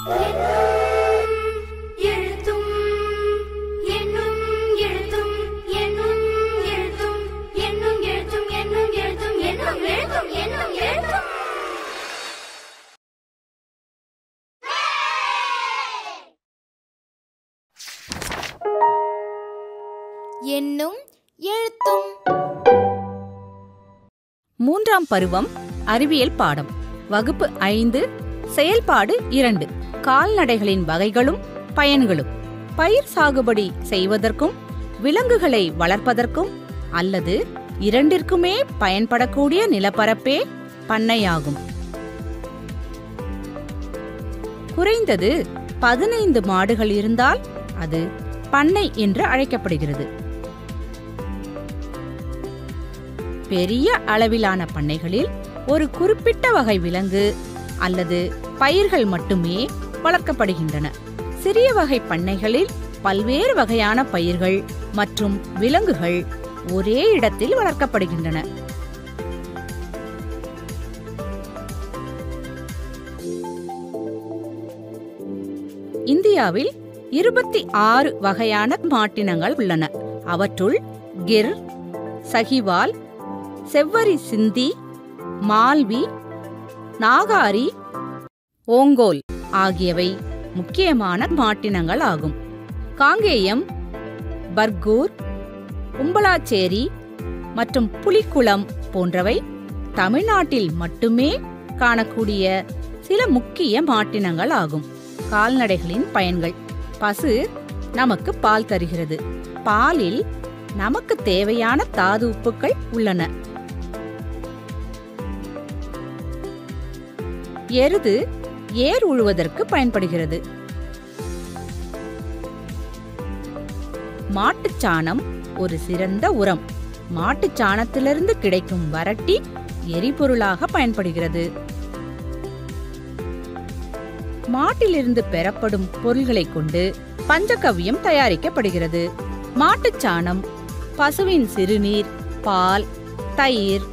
எண்ணும் எழுத்தும். மூன்றாம் பருவம் அறிவியல் பாடம். வகுப்பு 5, செயல்பாடு 2. கால்நடைகளின் வகைகளும் பயன்களும். பயிர் சாகுபடி செய்வதற்கும் விலங்குகளை வளர்ப்பதற்கும் அல்லது இரண்டிற்குமே பயன்படக்கூடிய நிலப்பரப்பே பண்ணையாகும். குறைந்தது 15 மாடுகள் இருந்தால் அது பண்ணை என்று அழைக்கப்படுகிறது. பெரிய அளவிலான பண்ணைகளில் ஒரு குறிப்பிட்ட வகை விலங்கு அல்லது பயிர்கள் மட்டுமே வளர்க்கப்படுகின்றன. சிறிய வகை பண்ணைகளில் பல்வேறு வகையான பயிர்கள் மற்றும் விலங்குகள் ஒரே இடத்தில் வளர்க்கப்படுகின்றன. இந்தியாவில் 26 வகையான மாட்டினங்கள் உள்ளன. அவற்றுள் கிர், சஹிவால், செவ்வரி சிந்தி, மால்வி, நாகாரி, ஓங்கோல் ஆகியவை முக்கியமான மாட்டினங்கள் ஆகும். காங்கேயம், பர்கூர், கும்பலாச்சேரி மற்றும் புலிக்குளம் போன்றவை தமிழ்நாட்டில் மட்டுமே காணக்கூடிய சில முக்கிய மாட்டினங்கள் ஆகும். கால்நடைகளின் பயன்கள். பசு நமக்கு பால் தருகிறது. பாலில் நமக்கு தேவையான தாது உப்புக்கள் உள்ளன. எருது ஏர் உழுவதற்கு பயன்படுகிறது. மாட்டுச்சாணம் ஒரு சிறந்த உரம். மாட்டுச்சாணத்திலிருந்து கிடைக்கும் வரட்டி எரிபொருளாக பயன்படுகிறது. மாட்டிலிருந்து பெறப்படும் பொருள்களை கொண்டு பஞ்சகவ்யம் தயாரிக்கப்படுகிறது. மாட்டுச்சாணம், பசுவின் சிறுநீர், பால், தயிர்,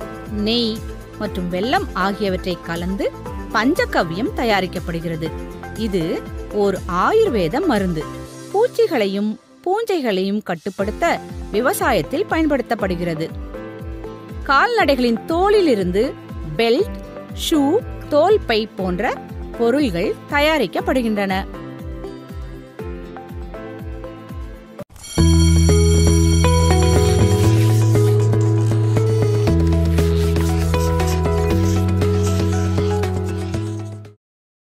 நெய் மற்றும் வெல்லம் ஆகியவற்றை கலந்து பஞ்சகவ்யம் தயாரிக்கப்படுகிறது. இது ஓர் ஆயுர்வேத மருந்து. பூச்சிகளையும் பூஞ்சைகளையும் கட்டுப்படுத்த விவசாயத்தில் பயன்படுத்தப்படுகிறது. கால்நடைகளின் தோலிலிருந்து பெல்ட், ஷூ, தோல் பை போன்ற பொருள்கள் தயாரிக்கப்படுகின்றன.